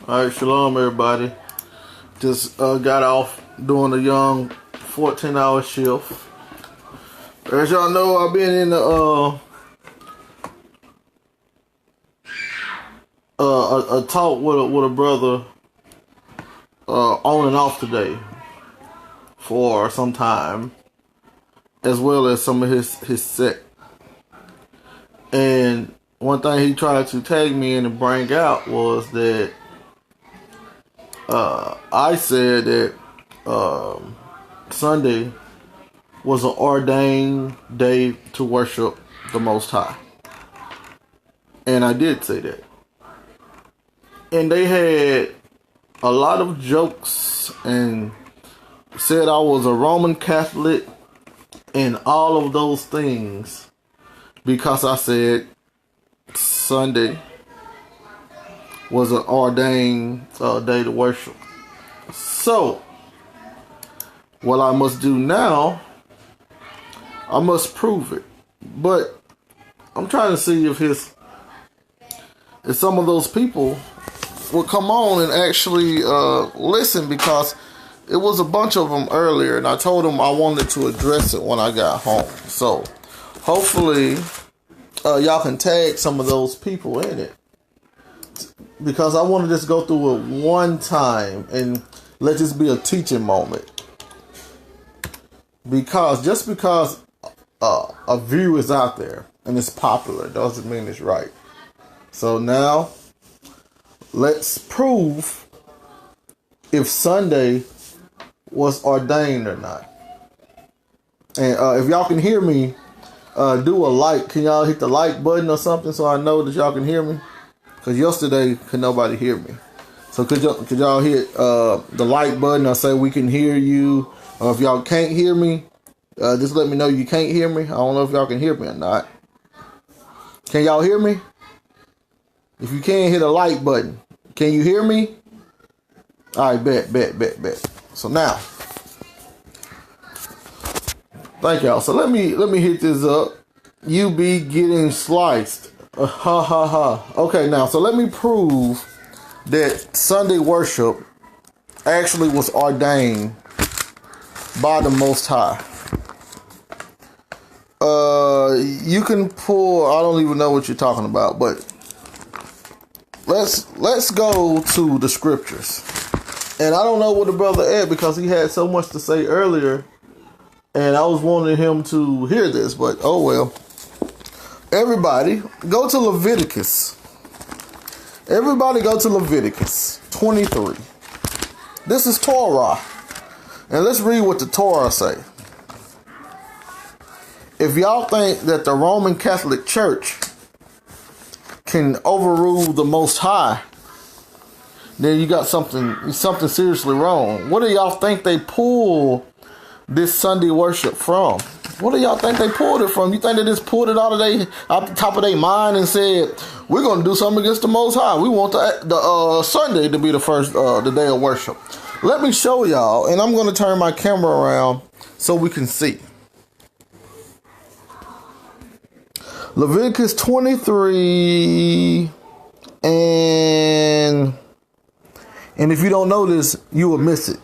All right, shalom, everybody. Just got off doing a young 14-hour shift. As y'all know, I've been in a talk with a brother on and off today for some time, as well as some of his sect. And one thing he tried to tag me in and bring out was that I said that Sunday was an ordained day to worship the Most High. And I did say that. And they had a lot of jokes and said I was a Roman Catholic and all of those things because I said Sunday was an ordained day to worship. So, what I must do now, I must prove it. But I'm trying to see if some of those people will come on and actually listen, because it was a bunch of them earlier, and I told them I wanted to address it when I got home. So, hopefully, y'all can tag some of those people in it, because I want to just go through it one time and let this be a teaching moment. Because just because a view is out there and it's popular doesn't mean it's right. So now, let's prove if Sunday was ordained or not. And if y'all can hear me, do a like. Can y'all hit the like button or something so I know that y'all can hear me? Because yesterday, could nobody hear me. So could y'all hit the like button or say we can hear you? Or if y'all can't hear me, just let me know you can't hear me. I don't know if y'all can hear me or not. Can y'all hear me? If you can, hit a like button. Can you hear me? All right, bet. So now, thank y'all. So let me hit this up. You be getting sliced. Okay, now, so let me prove that Sunday worship actually was ordained by the Most High. You can pull, I don't even know what you're talking about, but let's go to the scriptures. And I don't know what the brother at, because he had so much to say earlier, and I was wanting him to hear this, but oh well. Everybody, go to Leviticus. Everybody go to Leviticus 23. This is Torah. And let's read what the Torah say. If y'all think that the Roman Catholic Church can overrule the Most High, then you got something seriously wrong. What do y'all think they pull this Sunday worship from? What do y'all think they pulled it from? You think they just pulled it out the top of their mind and said, we're going to do something against the Most High. We want the Sunday to be the first the day of worship. Let me show y'all, and I'm going to turn my camera around so we can see. Leviticus 23, and if you don't know this, you will miss it.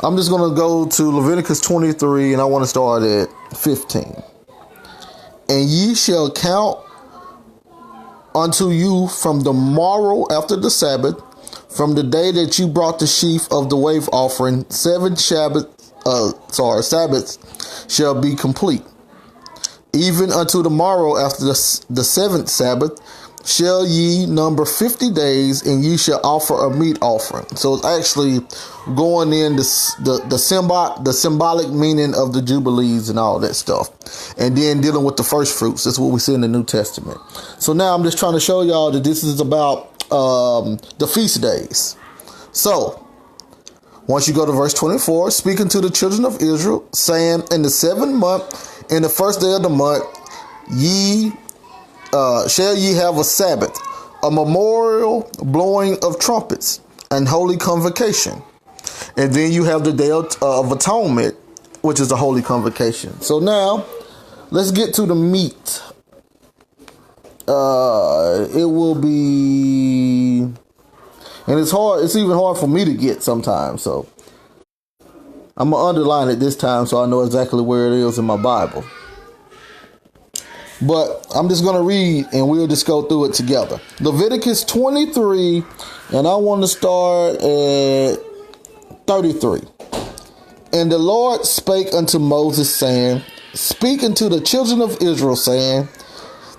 I'm just going to go to Leviticus 23, and I want to start at 15. And ye shall count unto you from the morrow after the Sabbath, from the day that you brought the sheaf of the wave offering, 7 Sabbaths shall be complete. Even unto the morrow after the 7th Sabbath shall ye number 50 days, and ye shall offer a meat offering. So it's actually going in the symbolic meaning of the Jubilees and all that stuff. And then dealing with the first fruits. That's what we see in the New Testament. So now I'm just trying to show y'all that this is about the feast days. So, once you go to verse 24, speaking to the children of Israel, saying, in the 7th month, in the first day of the month, shall ye have a Sabbath, a memorial blowing of trumpets, and holy convocation. And then you have the day of atonement, which is the holy convocation. So now, let's get to the meat. It will be And it's hard. It's even hard for me to get sometimes. So I'm going to underline it this time so I know exactly where it is in my Bible. But I'm just going to read and we'll just go through it together. Leviticus 23, and I want to start at 33. And the Lord spake unto Moses, saying, Speak unto the children of Israel, saying,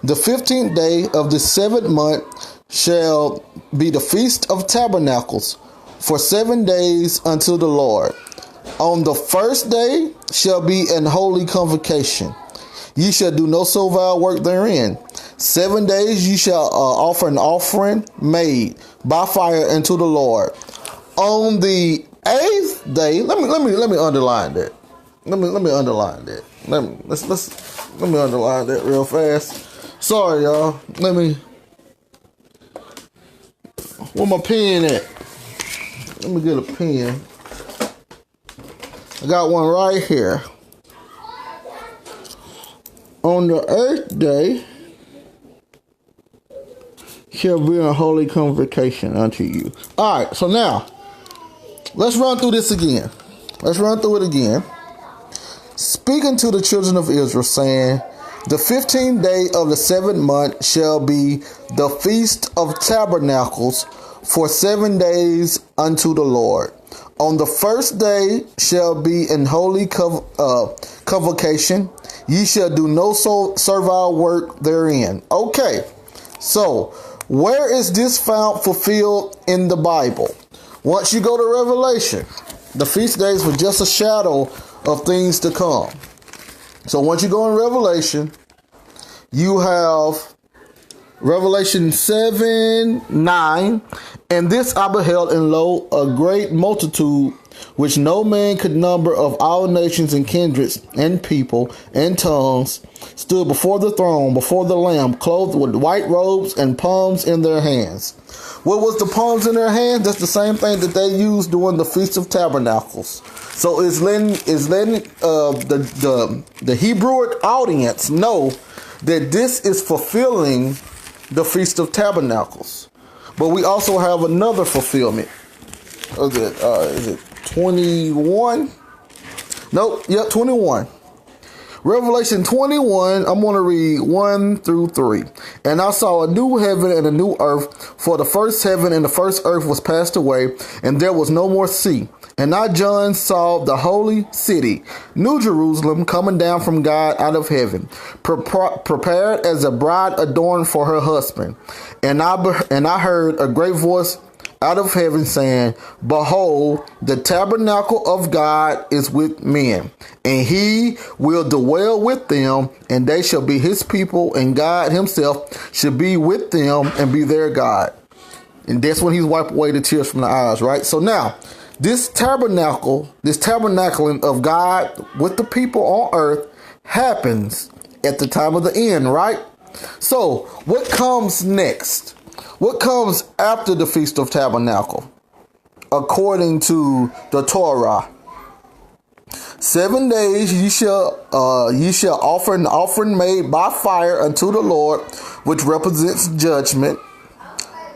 The 15th day of the 7th month shall be the Feast of Tabernacles, for 7 days unto the Lord. On the first day shall be an holy convocation. Ye shall do no servile work therein. 7 days ye shall offer an offering made by fire unto the Lord. On the 8th day, let me underline that. Let me underline that. Let me underline that real fast. Sorry, y'all. Where my pen at? Let me get a pen. I got one right here. On the 8th day shall be a holy convocation unto you. All right, so now let's run through this again. Let's run through it again. Speaking to the children of Israel, saying, The 15th day of the 7th month shall be the Feast of Tabernacles, for 7 days unto the Lord. On the first day shall be an holy convocation. Ye shall do no servile work therein. Okay, so where is this found fulfilled in the Bible? Once you go to Revelation, the feast days were just a shadow of things to come. So once you go in Revelation, you have Revelation 7:9, and this I beheld, and lo, a great multitude, which no man could number, of all nations and kindreds and people and tongues, stood before the throne, before the Lamb, clothed with white robes and palms in their hands. What was the palms in their hands? That's the same thing that they used during the Feast of Tabernacles. So it's letting the Hebrew audience know that this is fulfilling the Feast of Tabernacles. But we also have another fulfillment. Is it 21? Nope. Yep, 21. Revelation 21, I'm going to read 1 through 3. And I saw a new heaven and a new earth, for the first heaven and the first earth was passed away, and there was no more sea. And I, John, saw the holy city, New Jerusalem, coming down from God out of heaven, prepared as a bride adorned for her husband. And I heard a great voice out of heaven saying, Behold, the tabernacle of God is with men, and he will dwell with them, and they shall be his people, and God himself shall be with them and be their God. And that's when he's wiped away the tears from the eyes, right? So now, this tabernacling of God with the people on earth happens at the time of the end, right? So what comes next? What comes after the Feast of Tabernacle? According to the Torah, 7 days ye shall offer an offering made by fire unto the Lord, which represents judgment.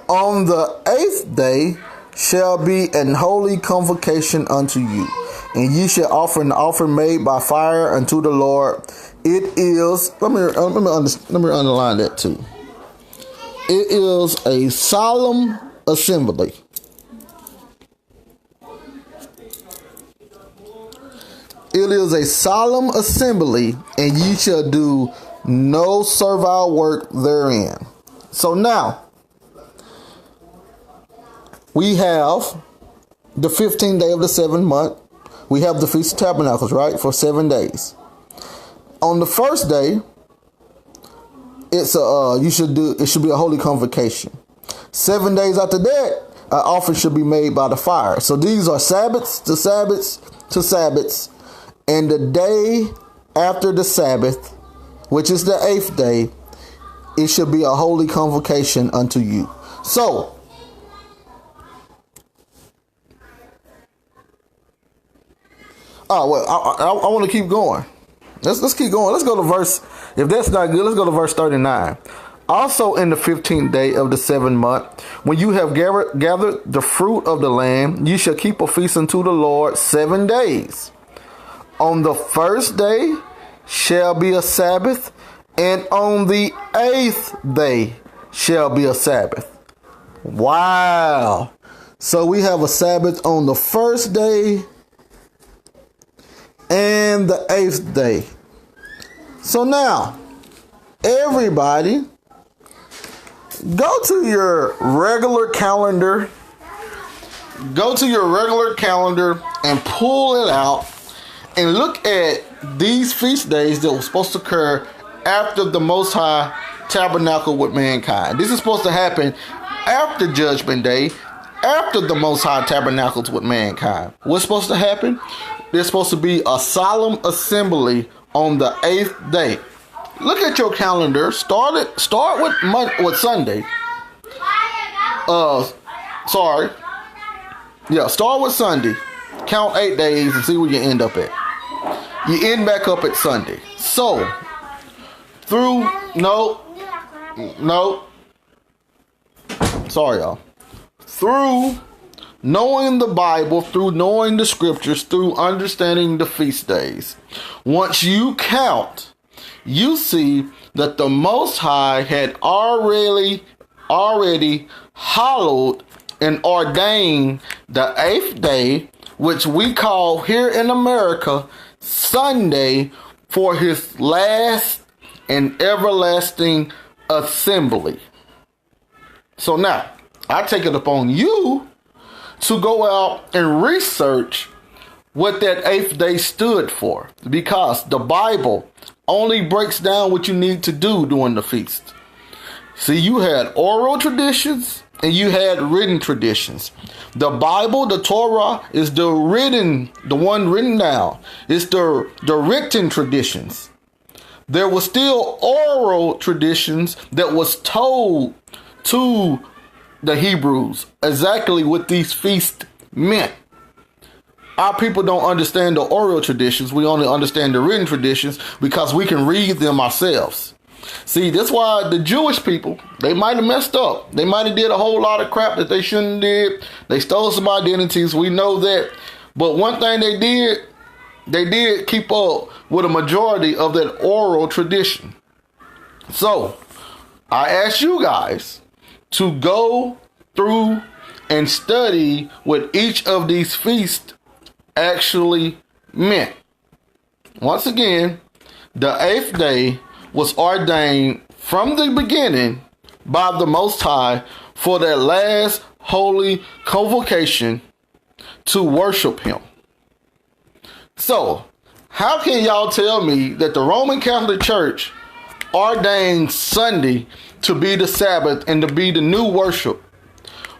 On the 8th day shall be an holy convocation unto you, and ye shall offer an offering made by fire unto the Lord. It is, let me underline that too. It is a solemn assembly. It is a solemn assembly, and ye shall do no servile work therein. So now, we have the 15th day of the 7th month. We have the Feast of Tabernacles, right, for 7 days. On the first day, it should be a holy convocation. 7 days after that, an offering should be made by the fire. So these are Sabbaths to Sabbaths to Sabbaths, and the day after the Sabbath, which is the 8th day, it should be a holy convocation unto you. So I want to keep going. Let's keep going. Let's go to verse. If that's not good, let's go to verse 39. Also in the 15th day of the 7th month, when you have gathered the fruit of the land, you shall keep a feast unto the Lord 7 days. On the first day shall be a Sabbath, and on the 8th day shall be a Sabbath. Wow. So we have a Sabbath on the first day and the 8th day. So now, everybody, go to your regular calendar. Go to your regular calendar and pull it out and look at these feast days that were supposed to occur after the Most High tabernacle with mankind. This is supposed to happen after Judgment Day, after the Most High tabernacles with mankind. What's supposed to happen? There's supposed to be a solemn assembly on the 8th day. Look at your calendar. Start with Sunday. Start with Sunday. Count 8 days and see where you end up at. You end back up at Sunday. So, sorry, y'all. Through knowing the Bible, through knowing the scriptures, through understanding the feast days, once you count, you see that the Most High had already hallowed and ordained the 8th day, which we call here in America Sunday, for his last and everlasting assembly. So now, I take it upon you to go out and research what that 8th day stood for, because the Bible only breaks down what you need to do during the feast. See, you had oral traditions and you had written traditions. The Bible, the Torah, is the one written down. It's the written traditions. There was still oral traditions that was told to the Hebrews exactly what these feasts meant. Our people don't understand the oral traditions. We only understand the written traditions because we can read them ourselves. See, that's why the Jewish people, they might have messed up. They might have did a whole lot of crap that they shouldn't did. They stole some identities. We know that. But one thing they did keep up with a majority of that oral tradition. So, I ask you guys to go through and study what each of these feasts actually meant. Once again, the 8th day was ordained from the beginning by the Most High for that last holy convocation to worship him. So, how can y'all tell me that the Roman Catholic Church ordained Sunday to be the Sabbath and to be the new worship,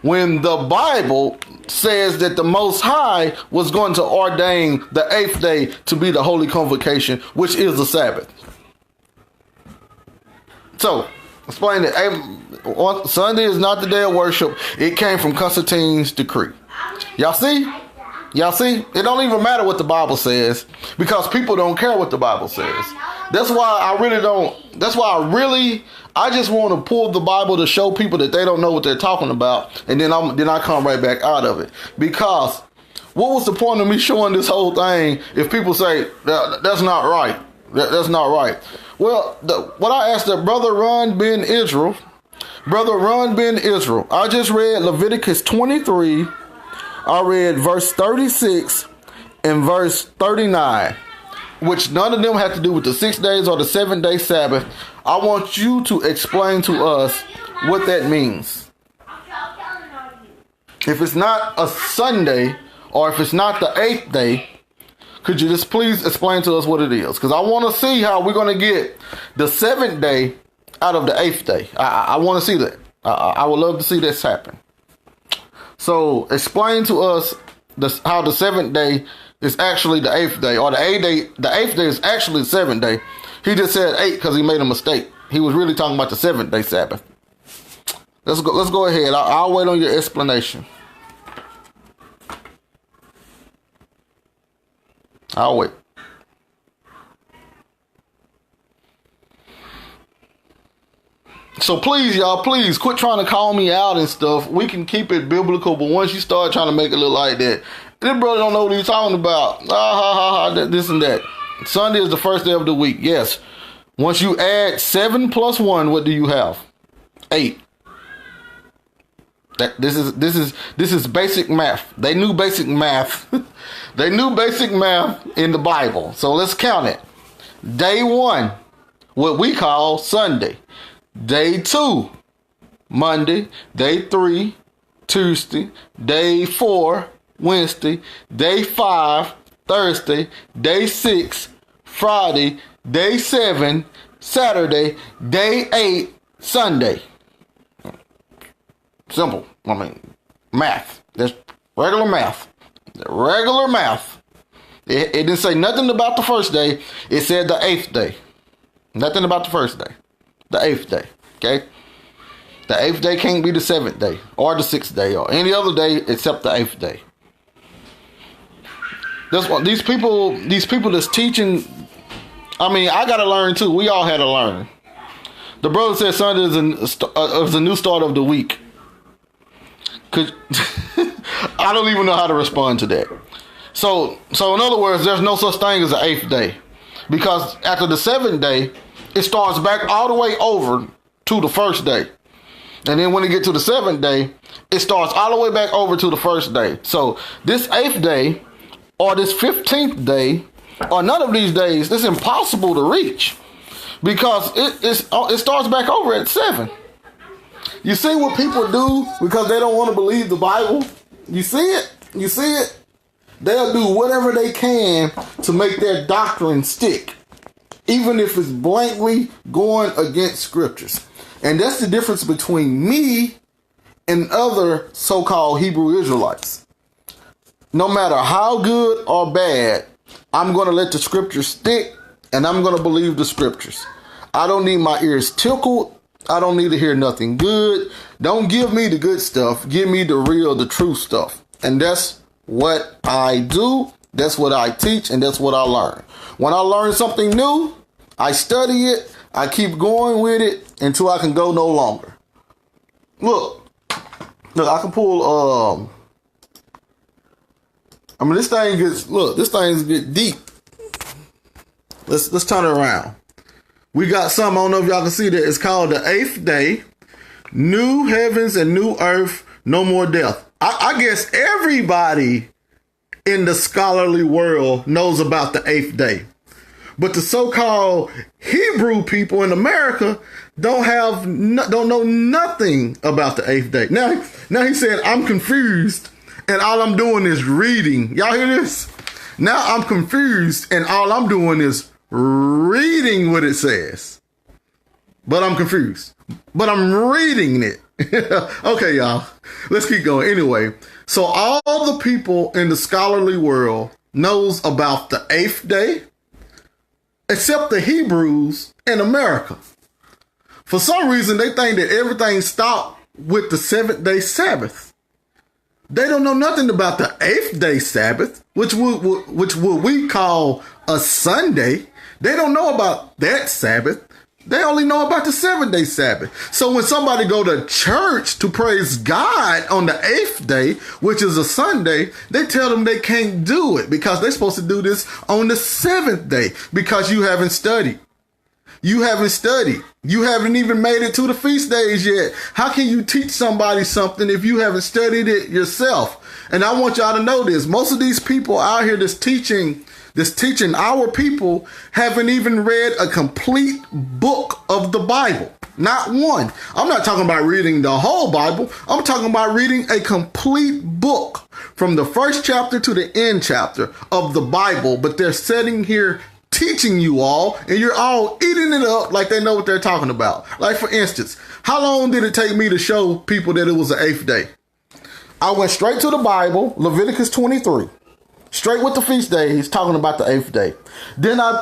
when the Bible says that the Most High was going to ordain the 8th day to be the holy convocation, which is the Sabbath? So, explain that Sunday is not the day of worship. It came from Constantine's decree. Y'all see? Y'all see? It don't even matter what the Bible says, because people don't care what the Bible says. That's why I just want to pull the Bible to show people that they don't know what they're talking about, and then I come right back out of it. Because what was the point of me showing this whole thing if people say that's not right? That's not right. Well, what I asked the brother Ron Ben Israel, I just read Leviticus 23. I read verse 36 and verse 39, which none of them have to do with the 6 days or the 7-day Sabbath. I want you to explain to us what that means. If it's not a Sunday, or if it's not the 8th day, could you just please explain to us what it is? Because I want to see how we're going to get the 7th day out of the 8th day. I want to see that. I would love to see this happen. So explain to us how the 7th day is actually the 8th day, or the 8th day is actually the 7th day. He just said 8 because he made a mistake. He was really talking about the 7th day Sabbath. Let's go ahead. I'll wait on your explanation. I'll wait. So please, y'all, please quit trying to call me out and stuff. We can keep it biblical, but once you start trying to make it look like that, this brother don't know what he's talking about. This and that. Sunday is the first day of the week. Yes. Once you add 7 plus 1, what do you have? 8. This is basic math. They knew basic math. They knew basic math in the Bible. So let's count it. Day 1, what we call Sunday. Day 2, Monday. Day 3, Tuesday. Day 4, Wednesday. Day 5, Thursday. Day 6, Friday. Day 7, Saturday. Day 8, Sunday. Simple. I mean, math. That's regular math. Regular math. It didn't say nothing about the first day. It said the 8th day. Nothing about the first day. The 8th day. Okay? The 8th day can't be the 7th day or the 6th day or any other day except the 8th day. That's what these people that's teaching. I mean, I got to learn too. We all had to learn. The brother said Sunday is a new start of the week. I don't even know how to respond to that. So in other words, there's no such thing as an 8th day. Because after the 7th day, it starts back all the way over to the first day. And then when you get to the 7th day, it starts all the way back over to the first day. So this 8th day or this 15th day or none of these days, it's impossible to reach. Because it starts back over at 7. You see what people do because they don't want to believe the Bible? You see it? You see it? They'll do whatever they can to make their doctrine stick, even if it's blankly going against scriptures. And that's the difference between me and other so-called Hebrew Israelites. No matter how good or bad, I'm going to let the scriptures stick and I'm going to believe the scriptures. I don't need my ears tickled. I don't need to hear nothing good. Don't give me the good stuff. Give me the real, the true stuff. And that's what I do. That's what I teach. And that's what I learn. When I learn something new, I study it. I keep going with it until I can go no longer. Look, I can pull, this thing gets deep. Let's turn it around. We got something, I don't know if y'all can see that. It's called the 8th day. New heavens and new earth, no more death. I guess everybody in the scholarly world knows about the 8th day. But the so-called Hebrew people in America don't know nothing about the 8th day. Now he said, I'm confused and all I'm doing is reading. Y'all hear this? Now I'm confused and all I'm doing is reading what it says. But I'm confused. But I'm reading it. Okay, y'all. Let's keep going. Anyway, so all the people in the scholarly world knows about the 8th day, except the Hebrews in America. For some reason, they think that everything stopped with the 7th day Sabbath. They don't know nothing about the 8th day Sabbath, which we call a Sunday. They don't know about that Sabbath. They only know about the 7th day Sabbath. So when somebody go to church to praise God on the 8th day, which is a Sunday, they tell them they can't do it because they're supposed to do this on the 7th day because you haven't studied. You haven't studied. You haven't even made it to the feast days yet. How can you teach somebody something if you haven't studied it yourself? And I want y'all to know this. Most of these people out here that's teaching our people haven't even read a complete book of the Bible. Not one. I'm not talking about reading the whole Bible. I'm talking about reading a complete book from the first chapter to the end chapter of the Bible. But they're sitting here teaching you all, and you're all eating it up like they know what they're talking about. Like, for instance, how long did it take me to show people that it was the 8th day? I went straight to the Bible, Leviticus 23. Straight with the feast days, talking about the 8th day. Then I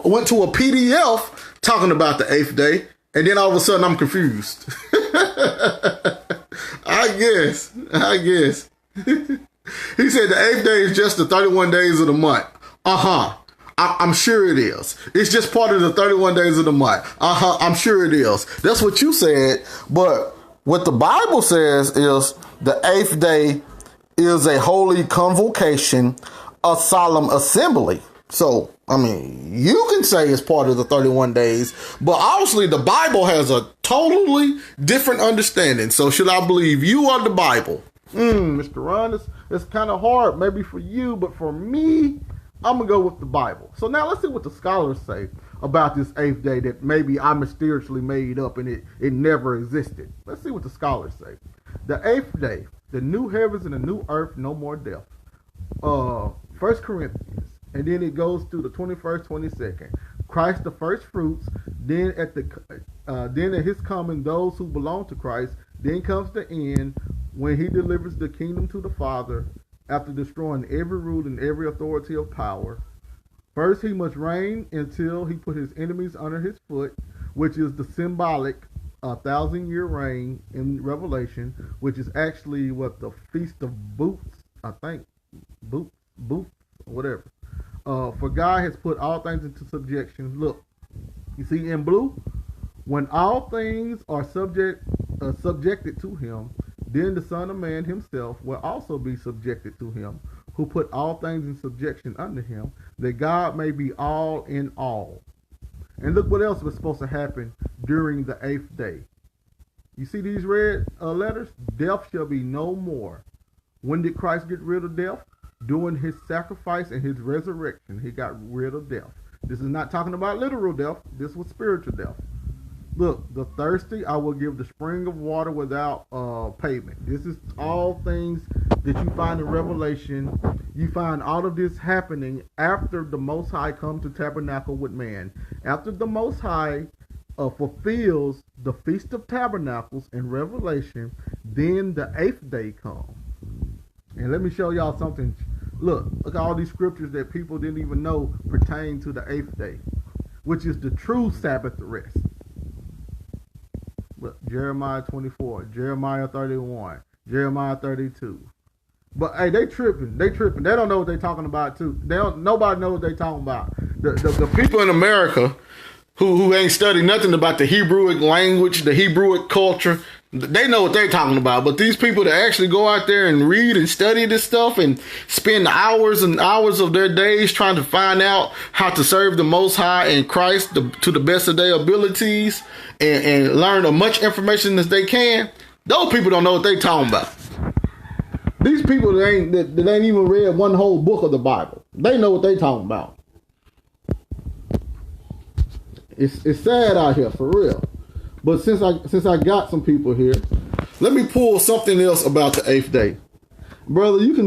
went to a PDF talking about the 8th day, and then all of a sudden I'm confused. I guess. He said the 8th day is just the 31 days of the month. I'm sure it is. It's just part of the 31 days of the month. I'm sure it is. That's what you said. But what the Bible says is the 8th day is a holy convocation, a solemn assembly. So, I mean, you can say it's part of the 31 days, but obviously the Bible has a totally different understanding. So should I believe you or the Bible? Mr. Ron, it's kind of hard maybe for you, but for me, I'm going to go with the Bible. So now let's see what the scholars say about this 8th day that maybe I mysteriously made up and it never existed. Let's see what the scholars say. The 8th day, the new heavens and the new earth, no more death. 1 Corinthians. And then it goes through the 21st, 22nd. Christ the first fruits. Then at his coming, those who belong to Christ. Then comes the end when he delivers the kingdom to the Father after destroying every rule and every authority of power. First, he must reign until he put his enemies under his foot, which is the symbolic 1,000-year reign in Revelation, which is actually what the Feast of Booths, I think, Booths, whatever. For God has put all things into subjection. Look, you see in blue, when all things are subjected to him, then the Son of Man himself will also be subjected to him, who put all things in subjection under him, that God may be all in all. And look what else was supposed to happen during the 8th day. You see these red letters? Death shall be no more. When did Christ get rid of death? During his sacrifice and his resurrection, he got rid of death. This is not talking about literal death. This was spiritual death. Look, the thirsty, I will give the spring of water without payment. This is all things that you find in Revelation. You find all of this happening after the Most High comes to tabernacle with man. After the Most High fulfills the Feast of Tabernacles in Revelation, then the 8th day comes. And let me show y'all something. Look at all these scriptures that people didn't even know pertain to the 8th day, which is the true Sabbath rest. Look, Jeremiah 24, Jeremiah 31, Jeremiah 32. But hey, they tripping. They don't know what they talking about too. Nobody knows what they talking about. The people in America who ain't studied nothing about the Hebrewic language, the Hebrewic culture, they know what they're talking about. But these people that actually go out there and read and study this stuff and spend hours and hours of their days trying to find out how to serve the Most High and Christ to the best of their abilities and learn as much information as they can, those people don't know what they're talking about. These people that ain't even read one whole book of the Bible, they know what they're talking about. It's sad out here, for real. But since I got some people here, let me pull something else about the 8th day. Brother, you can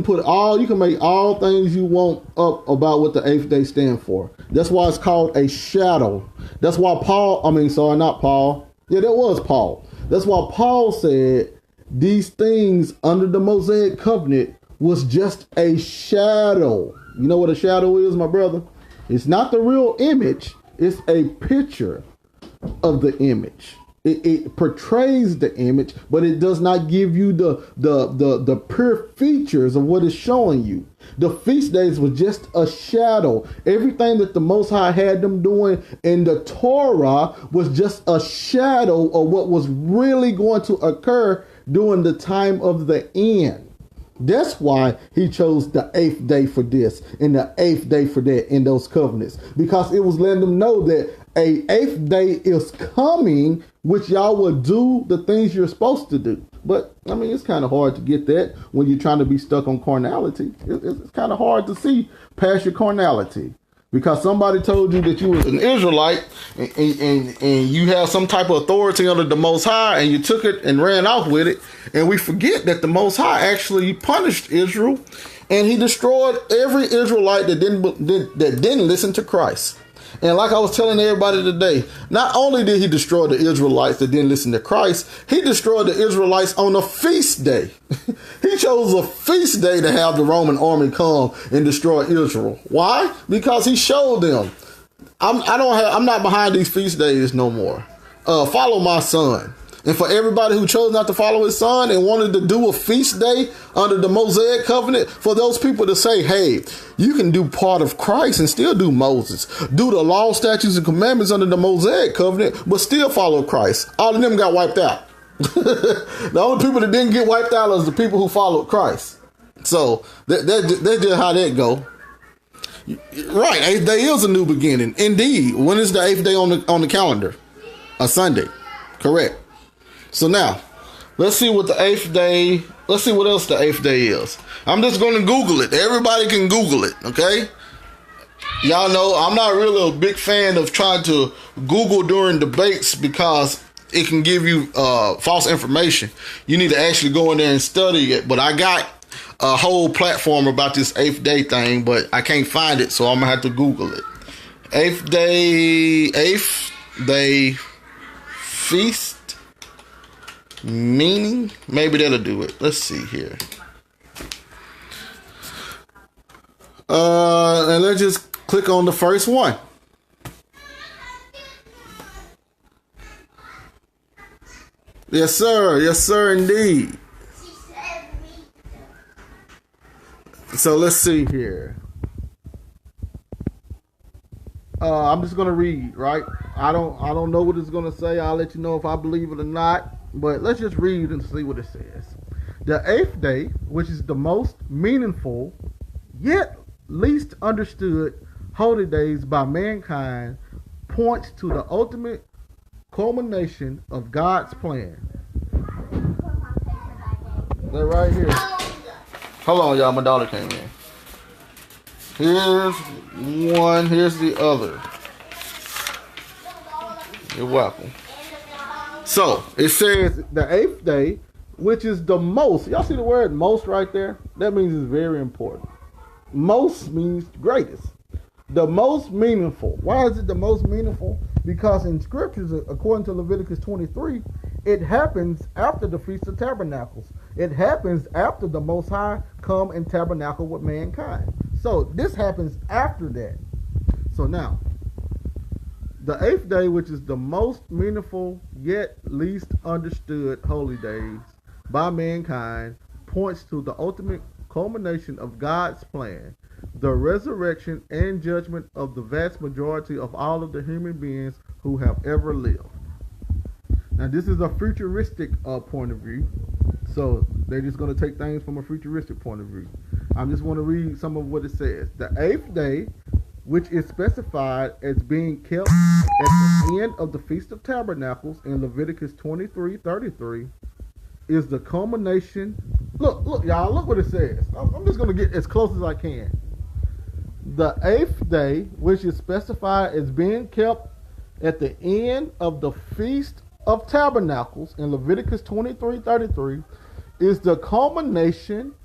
make all things you want up about what the 8th day stand for. That's why it's called a shadow. That's why not Paul. Yeah, that was Paul. That's why Paul said these things under the Mosaic covenant was just a shadow. You know what a shadow is, my brother? It's not the real image. It's a picture of the image. It portrays the image, but it does not give you the pure features of what it's showing you. The feast days was just a shadow. Everything that the Most High had them doing in the Torah was just a shadow of what was really going to occur during the time of the end. That's why he chose the 8th day for this and the 8th day for that in those covenants, because it was letting them know that a 8th day is coming, which y'all will do the things you're supposed to do. But I mean, it's kind of hard to get that when you're trying to be stuck on carnality. It's kind of hard to see past your carnality, because somebody told you that you was an Israelite and you have some type of authority under the Most High, and you took it and ran off with it. And we forget that the Most High actually punished Israel, and he destroyed every Israelite that didn't listen to Christ. And like I was telling everybody today, not only did he destroy the Israelites that didn't listen to Christ, he destroyed the Israelites on a feast day. He chose a feast day to have the Roman army come and destroy Israel. Why? Because he showed them, I'm not behind these feast days no more. Follow my son. And for everybody who chose not to follow his son and wanted to do a feast day under the Mosaic covenant, for those people to say, hey, you can do part of Christ and still do Moses. Do the law, statutes, and commandments under the Mosaic covenant, but still follow Christ. All of them got wiped out. The only people that didn't get wiped out was the people who followed Christ. So that's just how that go. Right, 8th day is a new beginning. Indeed. When is the 8th day on the calendar? A Sunday. Correct. So now, let's see what the 8th day, let's see what else the 8th day is. I'm just going to Google it. Everybody can Google it, okay? Y'all know I'm not really a big fan of trying to Google during debates because it can give you false information. You need to actually go in there and study it. But I got a whole platform about this 8th day thing, but I can't find it, so I'm gonna have to Google it. 8th day feast meaning, maybe that'll do it. Let's see here. And let's just click on the first one. Yes, sir. Yes, sir, indeed. So let's see here. I'm just gonna read, right? I don't know what it's gonna say. I'll let you know if I believe it or not. But let's just read and see what it says. The 8th day, which is the most meaningful yet least understood holy days by mankind, points to the ultimate culmination of God's plan. They're right here. Hold on, y'all. My daughter came in. Here's one. Here's the other. You're welcome. So, it says the 8th day, which is the most. Y'all see the word most right there? That means it's very important. Most means greatest. The most meaningful. Why is it the most meaningful? Because in scriptures, according to Leviticus 23, it happens after the Feast of Tabernacles. It happens after the Most High come and tabernacle with mankind. So this happens after that. So now, the 8th day, which is the most meaningful yet least understood holy days by mankind, points to the ultimate culmination of God's plan, the resurrection and judgment of the vast majority of all of the human beings who have ever lived. Now, this is a futuristic point of view, so they're just going to take things from a futuristic point of view. I just want to read some of what it says. The 8th day, which is specified as being kept at the end of the Feast of Tabernacles in Leviticus 23:33, is the culmination. Look, y'all, look what it says. I'm just going to get as close as I can. The 8th day, which is specified as being kept at the end of the Feast of Tabernacles in Leviticus 23:33, is the culmination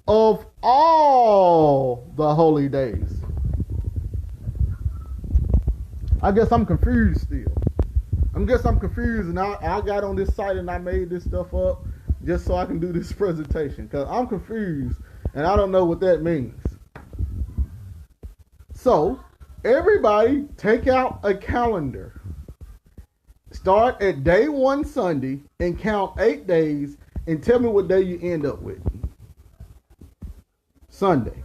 of all the holy days. I guess I'm confused still. I'm confused, and I got on this site and I made this stuff up just so I can do this presentation, because I'm confused and I don't know what that means. So, everybody take out a calendar. Start at day 1 Sunday and count 8 days and tell me what day you end up with. Sunday.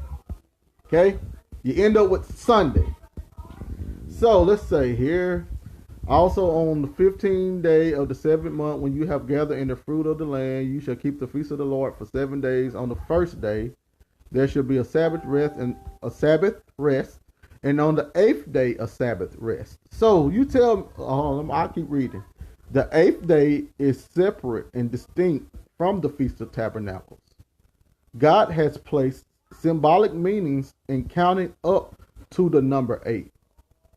Okay? You end up with Sunday. So let's say here, also on the 15th day of the 7th month, when you have gathered in the fruit of the land, you shall keep the feast of the Lord for 7 days. On the first day, there shall be a Sabbath rest, and on the 8th day, a Sabbath rest. So you tell, I'll keep reading. The 8th day is separate and distinct from the Feast of Tabernacles. God has placed symbolic meanings in counting up to the number 8.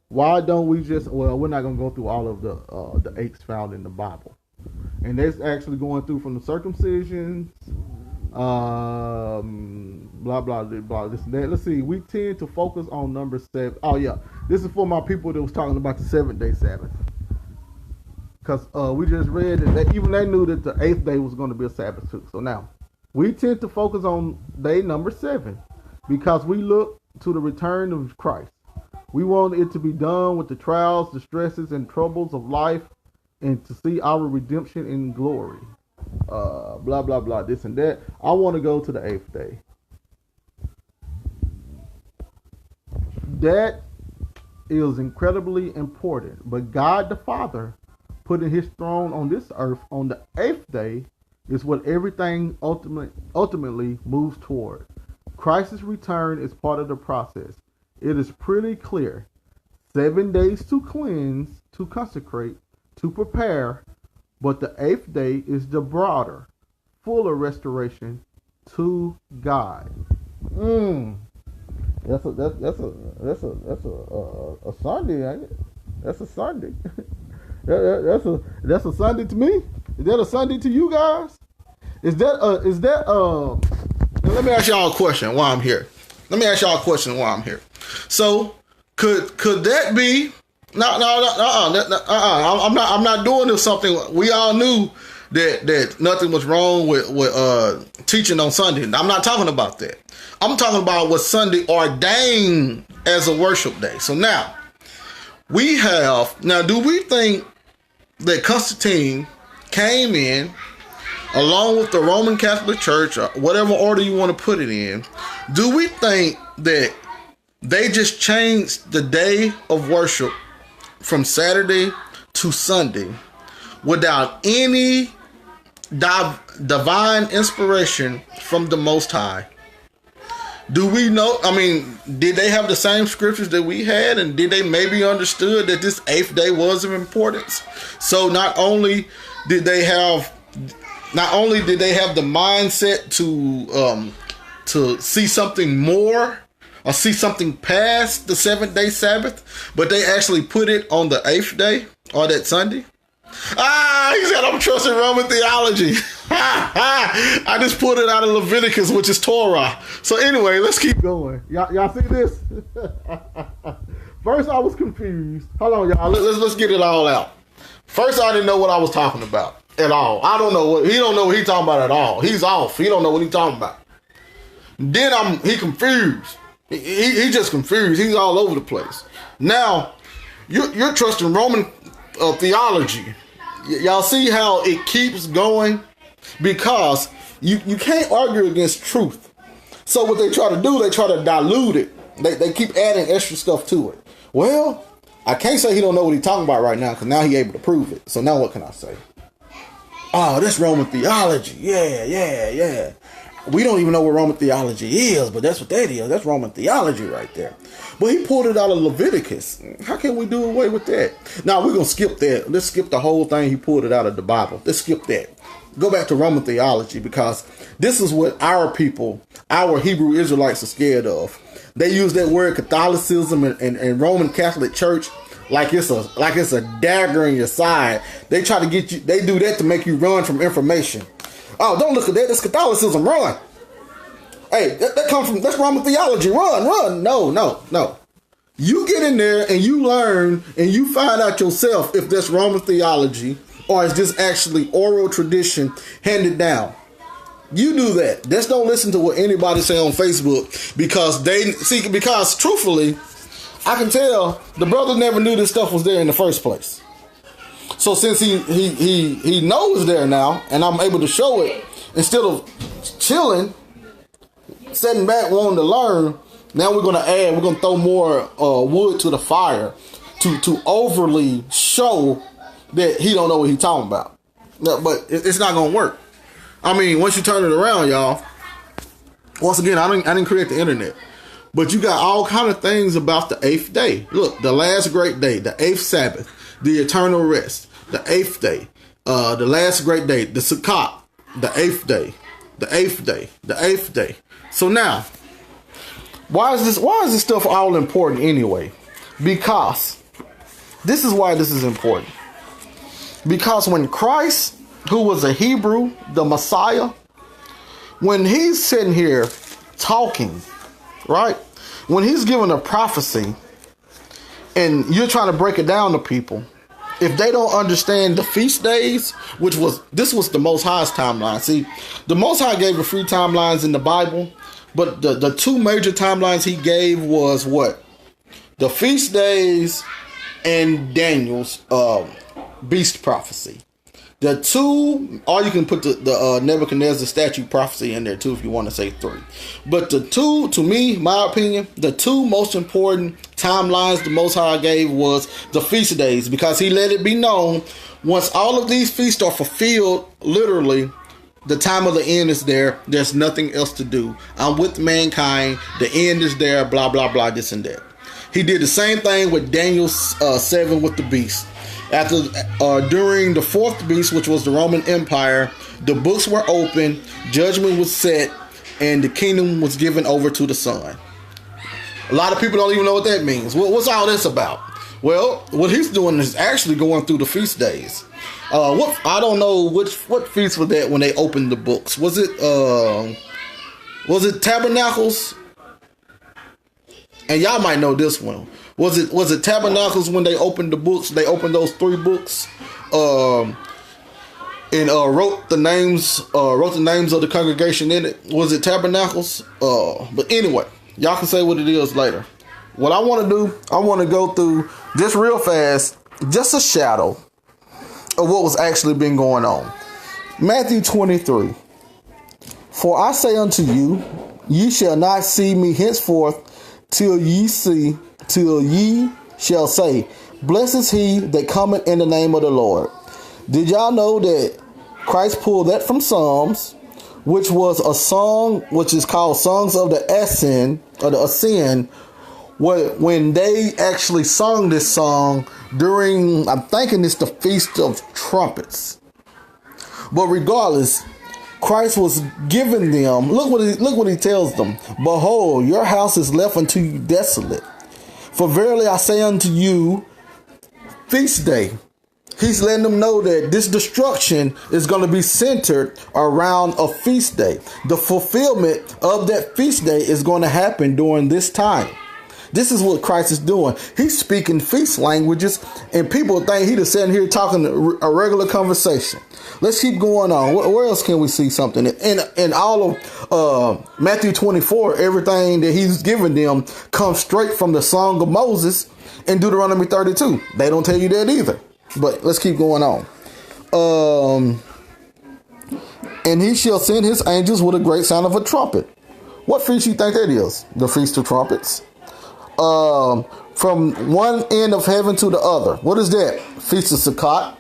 Why don't we just, we're not going to go through all of the 8s found in the Bible. And that's actually going through from the circumcisions, blah, blah, blah, this and that. Let's see, we tend to focus on number 7. Oh, yeah, this is for my people that was talking about the 7th-day Sabbath. Because we just read that even they knew that the 8th day was going to be a Sabbath too. So now, we tend to focus on day number 7 because we look to the return of Christ. We want it to be done with the trials, the stresses, and troubles of life and to see our redemption in glory. Blah, blah, blah, this and that. I want to go to the 8th day. That is incredibly important. But God the Father putting his throne on this earth on the 8th day is what everything ultimately moves toward. Christ's return is part of the process. It is pretty clear. 7 days to cleanse, to consecrate, to prepare, but the 8th day is the broader, fuller restoration to God. That's a Sunday, ain't it? That's a Sunday. That's a Sunday to me. Is that a Sunday to you guys? Let me ask y'all a question while I'm here. So could that be? I'm not doing this something. We all knew that nothing was wrong with teaching on Sunday. I'm not talking about that. I'm talking about what Sunday ordained as a worship day. So now do we think that Constantine came in along with the Roman Catholic Church, or whatever order you want to put it in? Do we think that they just changed the day of worship from Saturday to Sunday without any divine inspiration from the Most High? Do we know? I mean, did they have the same scriptures that we had, and did they maybe understood that this 8th day was of importance? So not only did they have the mindset to see something more or see something past the 7th-day Sabbath, but they actually put it on the 8th day or that Sunday. He said, I'm trusting Roman theology. I just pulled it out of Leviticus, which is Torah. So anyway, let's keep going. Y'all see this? First, I was confused. Hold on, y'all. Let's get it all out. First, I didn't know what I was talking about at all. He don't know what he's talking about at all. He's off. He don't know what he's talking about. Then he confused. He just confused. He's all over the place. Now, you're trusting Roman theology. Y'all see how it keeps going? Because you can't argue against truth. So what they try to do, they try to dilute it. They keep adding extra stuff to it. Well, I can't say he don't know what he's talking about right now, because now he's able to prove it. So now what can I say? Oh, that's Roman theology. Yeah. We don't even know what Roman theology is, but that's what that is. That's Roman theology right there. But he pulled it out of Leviticus. How can we do away with that? Now, we're going to skip that. Let's skip the whole thing. He pulled it out of the Bible. Let's skip that. Go back to Roman theology, because this is what our people, our Hebrew Israelites, are scared of. They use that word Catholicism and Roman Catholic Church like it's a dagger in your side. They try to get you. They do that to make you run from information. Oh, don't look at that. That's Catholicism. Run. Hey, that comes from, that's Roman theology. Run. No. You get in there and you learn and you find out yourself if that's Roman theology or is this actually oral tradition handed down. You do that. Just don't listen to what anybody say on Facebook, because truthfully, I can tell the brother never knew this stuff was there in the first place. So since he knows there now, and I'm able to show it, instead of chilling, sitting back wanting to learn, now we're going to throw more wood to the fire to overly show that he don't know what he's talking about. No, but it's not going to work. I mean, once you turn it around, y'all, once again, I didn't create the internet. But you got all kind of things about the 8th day. Look, the last great day, the 8th Sabbath, the eternal rest, the 8th day, the last great day, the Sukkot, the 8th day, the 8th day, the 8th day. So now, why is this stuff all important anyway? Because this is why this is important. Because when Christ, who was a Hebrew, the Messiah, when he's sitting here talking, right? When he's giving a prophecy and you're trying to break it down to people, if they don't understand the feast days, this was the Most High's timeline. See, the Most High gave the 3 timelines in the Bible, but the 2 major timelines he gave was what? The feast days and Daniel's beast prophecy. The two, or you can put the Nebuchadnezzar statue prophecy in there too if you want to say three. But the two, to me, my opinion, the two most important timelines the Most High gave was the feast days, because he let it be known once all of these feasts are fulfilled, literally, the time of the end is there. There's nothing else to do. I'm with mankind. The end is there, blah, blah, blah, this and that. He did the same thing with Daniel 7 with the beast. After, during the fourth beast, which was the Roman Empire, the books were open, judgment was set, and the kingdom was given over to the Son. A lot of people don't even know what that means. What's all this about? Well, what he's doing is actually going through the feast days. I don't know what feast was that when they opened the books. Was it Tabernacles? And y'all might know this one. Was it Tabernacles when they opened the books? They opened those three books, and wrote the names of the congregation in it. Was it Tabernacles? But anyway, y'all can say what it is later. What I want to do, I want to go through just real fast, just a shadow of what was actually been going on. Matthew 23. For I say unto you, ye shall not see me henceforth till ye shall say, blessed is he that cometh in the name of the Lord. Did y'all know that Christ pulled that from Psalms, which was a song which is called Songs of the Ascend, or the Ascend, when they actually sung this song during, I'm thinking it's the Feast of Trumpets. But regardless, Christ was giving them, look what he tells them. Behold, your house is left unto you desolate. For verily I say unto you, feast day. He's letting them know that this destruction is going to be centered around a feast day. The fulfillment of that feast day is going to happen during this time. This is what Christ is doing. He's speaking feast languages, and people think he's just sitting here talking a regular conversation. Let's keep going on. Where else can we see something? In all of Matthew 24, everything that he's giving them comes straight from the Song of Moses and Deuteronomy 32. They don't tell you that either. But let's keep going on. And he shall send his angels with a great sound of a trumpet. What feast you think that is? The Feast of Trumpets. From one end of heaven to the other. What is that? Feast of Sukkot.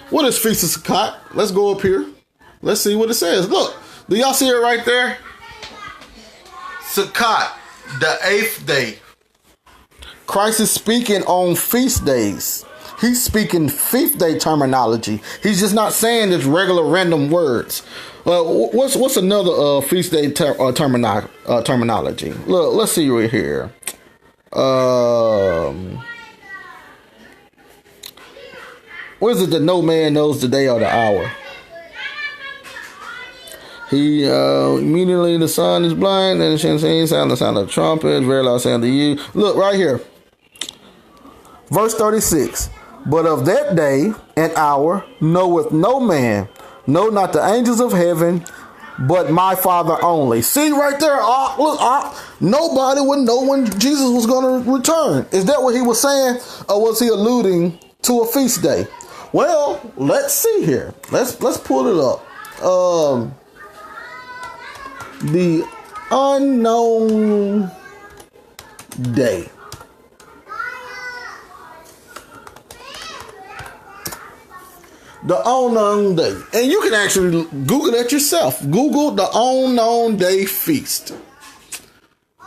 What is Feast of Sukkot? Let's go up here. Let's see what it says. Look, do y'all see it right there? Sukkot, the 8th day. Christ is speaking on feast days. He's speaking feast day terminology. He's just not saying this regular random words. What's another feast day terminology? Look, let's see right here. What is it that no man knows the day or the hour? He immediately the sun is blind, and the sound of the trumpet. Verily I say unto you. Look right here. Verse 36. But of that day and hour knoweth no man, no, not the angels of heaven, but my Father only. See right there, look, nobody would know when Jesus was going to return. Is that what he was saying, or was he alluding to a feast day? Well, let's see here. Let's pull it up. The unknown day. The unknown day. And you can actually Google that yourself. Google the unknown day feast.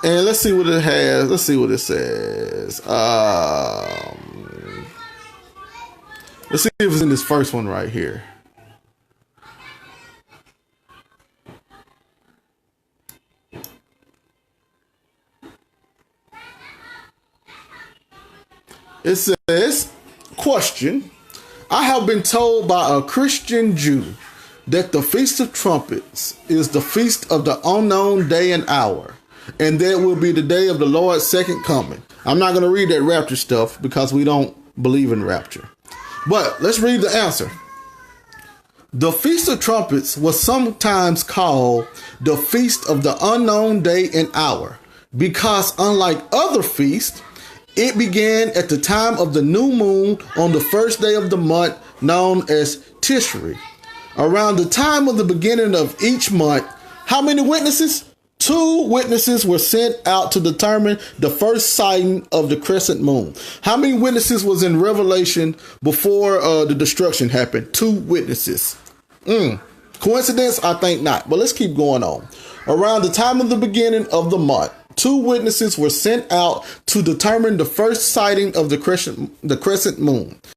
And let's see what it has. Let's see what it says. Let's see if it's in this first one right here. It says, question. I have been told by a Christian Jew that the Feast of Trumpets is the feast of the unknown day and hour, and that will be the day of the Lord's second coming. I'm not going to read that rapture stuff because we don't believe in rapture. But let's read the answer. The Feast of Trumpets was sometimes called the Feast of the Unknown Day and Hour because unlike other feasts, It began at the time of the new moon on the first day of the month, known as Tishri. Around the time of the beginning of each month, how many witnesses? 2 witnesses were sent out to determine the first sighting of the crescent moon. How many witnesses was in Revelation before the destruction happened? 2 witnesses. Coincidence? I think not. But let's keep going on. Around the time of the beginning of the month, 2 witnesses were sent out to determine the first sighting of the crescent moon.